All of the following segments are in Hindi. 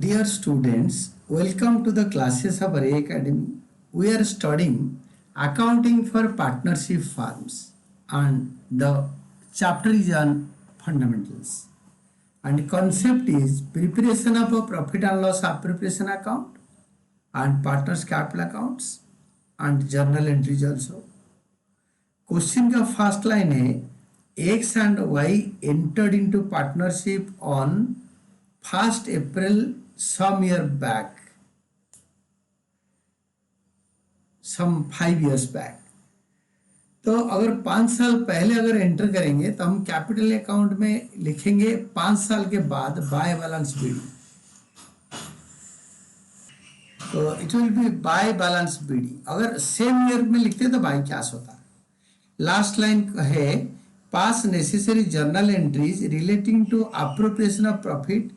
Dear students, welcome to the classes of Array Academy. We are studying accounting for partnership firms and the chapter is on fundamentals. And concept is preparation of a profit and loss appropriation account and partners capital accounts and journal entries also. Question का फर्स्ट लाइन है X and Y entered into partnership on 1st April some year back, some 5 years back. तो अगर 5 साल पहले अगर एंटर करेंगे तो हम कैपिटल अकाउंट में लिखेंगे 5 साल के बाद बाय बैलेंस बीडी. तो it will be by balance BD. अगर सेम ईयर में लिखते तो बाय कैश होता. लास्ट लाइन है pass necessary journal entries relating to appropriation of profit,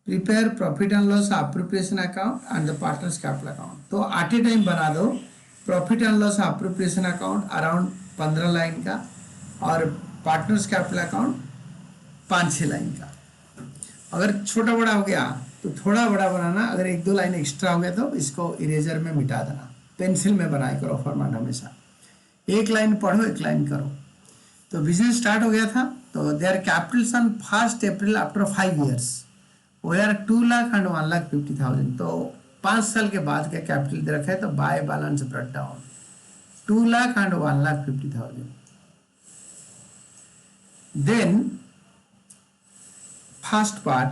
prepare profit and loss appropriation account and the partners capital account. तो एट ए टाइम बना दो profit and loss appropriation account around 15 line का और पार्टनर्स कैपिटल अकाउंट 5-6 लाइन का. अगर छोटा बड़ा हो गया तो थोड़ा बड़ा बनाना. अगर 1-2 लाइन एक्स्ट्रा हो गया तो इसको इरेजर में मिटा देना. पेंसिल में बनाए करो फॉर्मेट हमेशा. एक लाइन पढ़ो एक लाइन करो. तो बिजनेस स्टार्ट हो गया था. तो there Capitals on 1st April after 5 years वो यार 2 लाख एंड 1,50,000. तो 5 साल के बाद का कैपिटल दे रखा है. तो by balance break down 2 lakh and 1,50,000. Then first part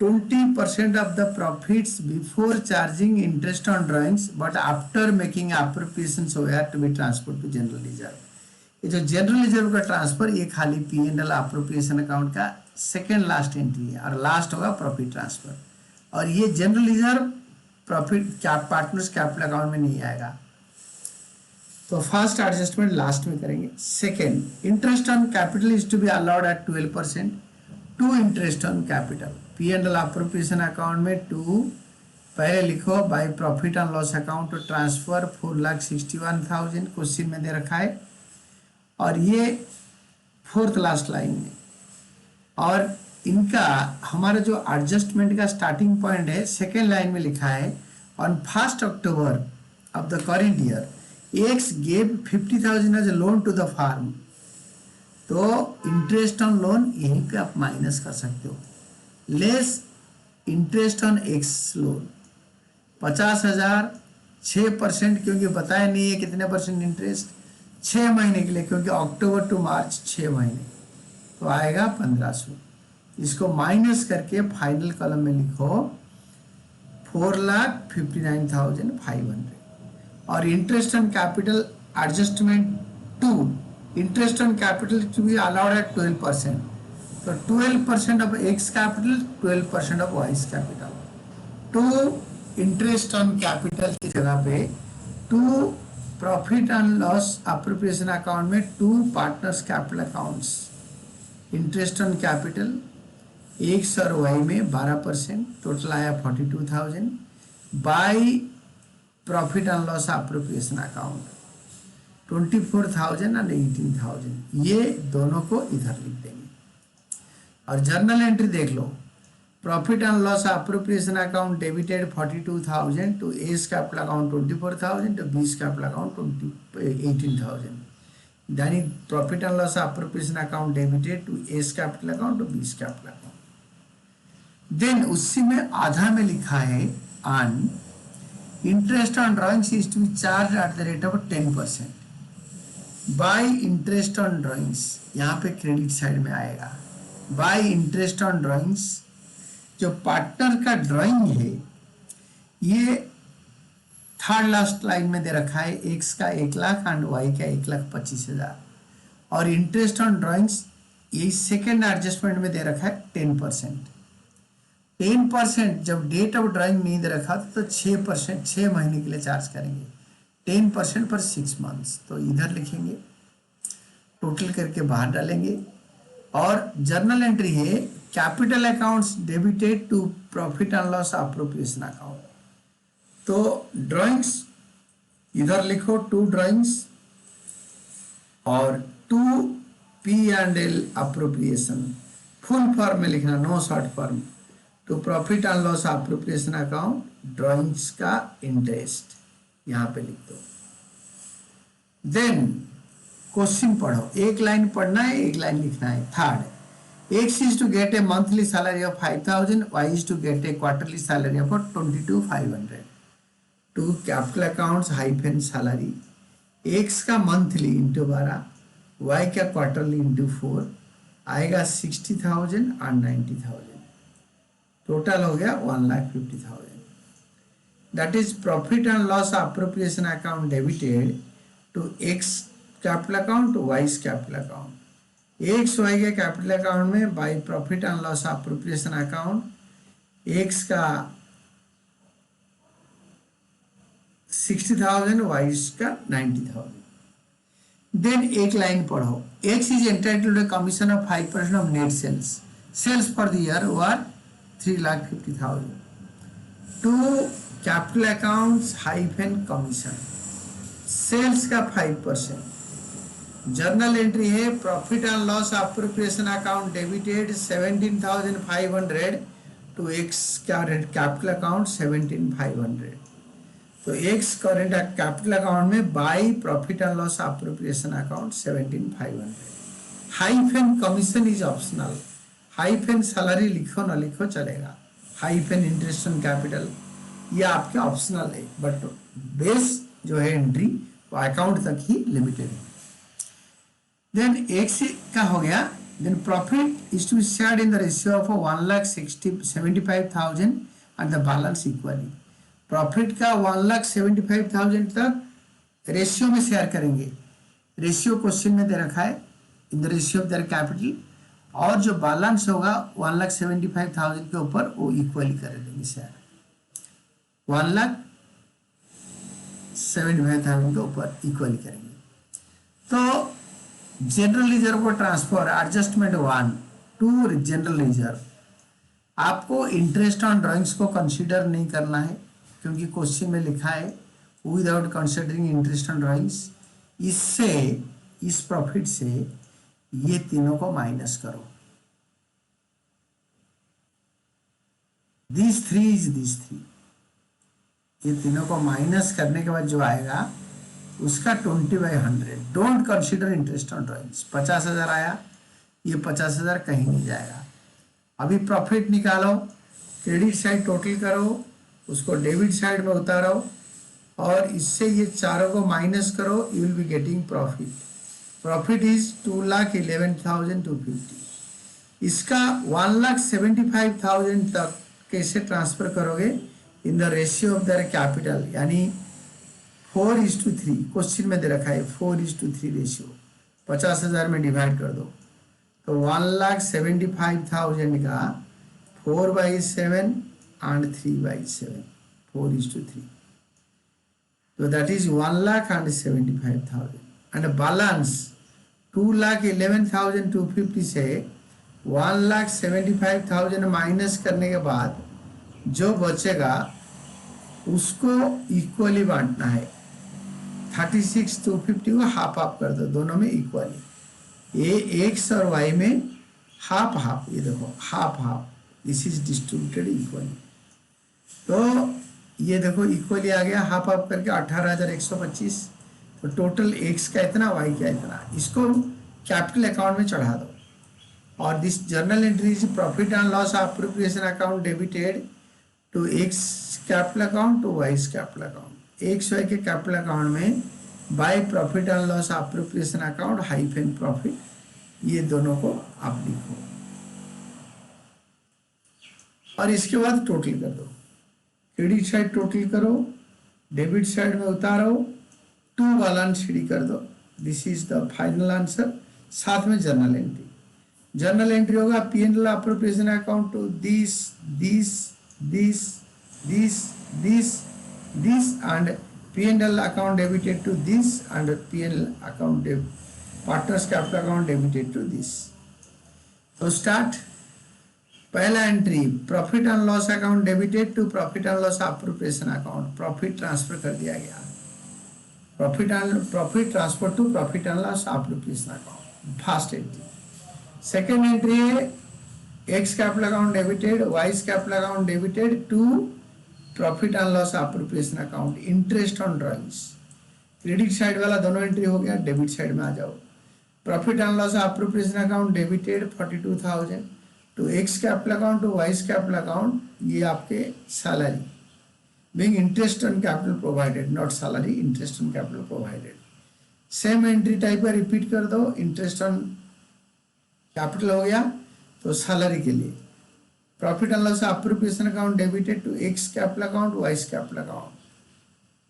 20% of the profits before charging interest on drawings but after making appropriations were to be transferred to general reserve. ये जो जनरल रिजर्व का ट्रांसफर ये खाली P&L अप्रोप्रिएशन अकाउंट का सेकेंड लास्ट एंट्री है और लास्ट होगा प्रॉफिट ट्रांसफर. और ये general reserve profit partners capital account में नहीं आएगा. तो फर्स्ट एडजस्टमेंट लास्ट में करेंगे. Second interest on capital is to be allowed at 12% to interest on capital. P&L appropriation account में 2 पहले लिखो by profit and loss account to transfer 4,61,000 question में दे रखा है. और ये 4th लास्ट लाइन में. और इनका हमारा जो एडजस्टमेंट का स्टार्टिंग पॉइंट है सेकेंड लाइन में लिखा है on 1st October of the current year X gave 50,000 as a loan to the firm. तो इंटरेस्ट ऑन लोन यहीं पे आप माइनस कर सकते हो. Less interest on X loan 50,000 6% क्योंकि बताया नहीं है कितने परसेंट इंटरेस्ट 6 महीने के लिए क्योंकि अक्टूबर टू मार्च 6 महीने. तो आएगा 1,500. इसको माइनस करके फाइनल कॉलम में लिखो 4,59,500. और interest on capital adjustment 2 interest on capital to be allowed at 12%. तो 12% of X capital 12% of Y's capital. 2 interest on capital की जगह पे 2 profit and loss appropriation account में 2 partners capital accounts. Interest on capital X और वाई में 12% टोटल आया 42,000 by profit and loss appropriation account 24,000 and 18,000. ये दोनों को इधर लिख देंगे. और जर्नल एंट्री देख लो profit and loss appropriation account debited 42,000 to S capital account 24,000 to B's capital account 18,000. यानी profit and loss appropriation account debited to S capital account to B's capital account. Then उसी में आधा में लिखा है on interest on drawings is to be charge at the rate of 10% by interest on drawings. यहाँ पे क्रेडिट साइड में आएगा बाय इंटरेस्ट ऑन ड्रॉइंग्स. जो पार्टनर का ड्राइंग है ये 3rd लास्ट लाइन में दे रखा है एक्स का 1 लाख एंड वाई का 1,25,000. और इंटरेस्ट ऑन ड्राइंग्स ये सेकेंड एडजस्टमेंट में दे रखा है 10%. 10% जब डेट ऑफ ड्राइंग नहीं दे रखा तो 6% 6 महीने के लिए चार्ज करेंगे. 10% पर 6 मंथ्स. तो इधर लिखेंगे टोटल करके बाहर डालेंगे. और जर्नल एंट्री है capital accounts debited to profit and loss appropriation account. तो ड्राइंग्स इधर लिखो 2 ड्राइंग्स और 2 P&L अप्रोप्रिएशन. फुल फॉर्म में लिखना no short form. To profit and loss appropriation account drawings का इंटरेस्ट यहाँ पे लिख दो। देन क्वेश्चन पढ़ो, एक लाइन पढ़ना है, एक लाइन लिखना है। Third, X is to get a monthly salary of 5000, Y is to get a quarterly salary of 22,500 to capital accounts hyphen salary. X का मंथली इंटू 12, वाई का क्वार्टरली इंटू 4 आएगा 60,000 और 90,000, टोटल हो गया 1,50,000। That is profit and loss appropriation account debited to X capital account, Y's capital account. X Y के कैपिटल अकाउंट में by profit and loss appropriation account X का 60,000, वाइस का 90,000। देन एक लाइन पढ़ो, X is entitled to commission of 5% of net sales. Sales for the year were 3,50,000 to capital accounts hyphen commission. Sales का 5%। जर्नल एंट्री है profit and loss appropriation account debited 17,500 to X capital account 17,500। तो एक्स करेंट कैपिटल अकाउंट में by profit and loss appropriation account 17,500। Hyphen commission is optional, hyphen salary लिखो ना लिखो चलेगा, हाइफेन इंटरेस्ट ऑन कैपिटल ये आपके ऑप्शनल है, बट बेस जो है एंट्री वो अकाउंट तक ही लिमिटेड है। देन एक्स का हो गया। Then profit is to be shared in the ratio of 1,75,000 and the balance equally. Profit का 1,75,000 तक रेशियो में शेयर करेंगे। रेशियो क्वेश्चन में दे रखा है इन the ratio of their capital, और जो बैलेंस होगा 1,75,000 के ऊपर वो इक्वली कर देंगे शेयर। 1,75,000 के ऊपर इक्वली करेंगे। तो जनरल रिजर्व को transfer adjustment 1 to general reserve. आपको इंटरेस्ट ऑन ड्राइंग्स को कंसीडर नहीं करना है क्योंकि क्वेश्चन में लिखा है without considering interest on drawings. इससे इस प्रॉफिट से ये तीनों को माइनस करो। This three is this three, ये तीनों को माइनस करने के बाद जो आएगा उसका 20/100। Don't consider interest on drawings. 50,000 आया, ये 50,000 कहीं नहीं जाएगा। अभी प्रॉफिट निकालो, क्रेडिट साइड टोटल करो, उसको डेबिट साइड में उतारो और इससे ये चारों को माइनस करो, you will be getting profit. Profit is 2,11,250। इसका 1,75,000 तक कैसे ट्रांसफर करोगे in the ratio of their capital, यानी 4:3। क्वेश्चन में दे रखा है 4:3 रेशियो। 50,000 में डिवाइड कर दो तो 1,75,000 का 4/7 and 3/7, 4:3। So that is 1,75,000 and balance 2,11,250 से 1,75,000 माइनस करने के बाद जो बचेगा उसको इक्वली बांटना है। 36,250 को हाफ हाफ कर दो, दोनों में इक्वली। ये एक्स और वाई में हाफ हाफ, ये देखो half half, this is distributed equally. तो ये देखो इक्वली आ गया, हाफ हाफ करके 18,125। तो टोटल एक्स का इतना, वाई का इतना, इसको कैपिटल अकाउंट में चढ़ा दो। और this journal entry is profit and loss appropriation account debited to X capital account to Y's capital account. X Y के कैपिटल अकाउंट में by profit and loss appropriation account hyphen profit, ये दोनों को आप लिखो और इसके बाद टोटल कर दो। क्रेडिट साइड टोटल करो, डेबिट साइड में उतारो, टू बैलेंस शीट कर दो। This is the final answer. साथ में जर्नल एंट्री, जर्नल एंट्री होगा P and L appropriation account to this this this this this this and P and L account debited to this and P and L account partners capital account debited to this. तो स्टार्ट। पहला entry profit and loss account debited to profit and loss appropriation account, profit transfer कर दिया गया। Profit transfer to profit and loss appropriation account, first entry. Second entry है x capital account debited, Y's capital account debited to profit and loss appropriation account, interest on drawings. Credit side वाला दोनों एंट्री हो गया, डेबिट साइड में आ जाओ। Profit and loss appropriation account debited 42,000 to X capital account to Y's capital account, ये आपके salary, being interest on capital provided, not salary, interest on capital provided। Same entry type का रिपीट कर दो, इंटरेस्ट ऑन कैपिटल हो गया तो सैलरी के लिए profit and loss appropriation account debited to X capital account Y's capital account,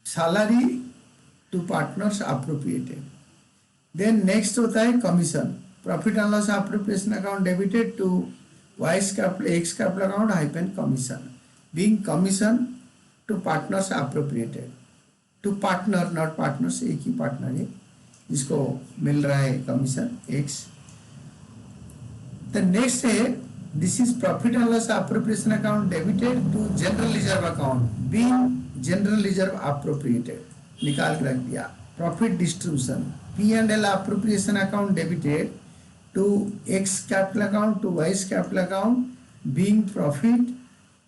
salary to partners appropriated. Then next होता है commission, profit and loss appropriation account debited to Y's capital X capital account hyphen commission, being commission to partners appropriated, to partner not partners, एक ही पार्टनर है जिसको मिल रहा है कमीशन एक्स। द नेक्स्ट है this is profit and loss appropriation account debited to general reserve account, being general reserve appropriated, निकाल के रख दिया। Profit distribution, P and L appropriation account debited to X capital account to Y's capital account, being profit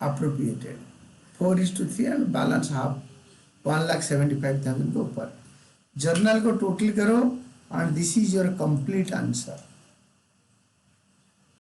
appropriated 4:3 and balance half 1,75,000 के ऊपर। जर्नल को टोटल करो and this is your complete answer.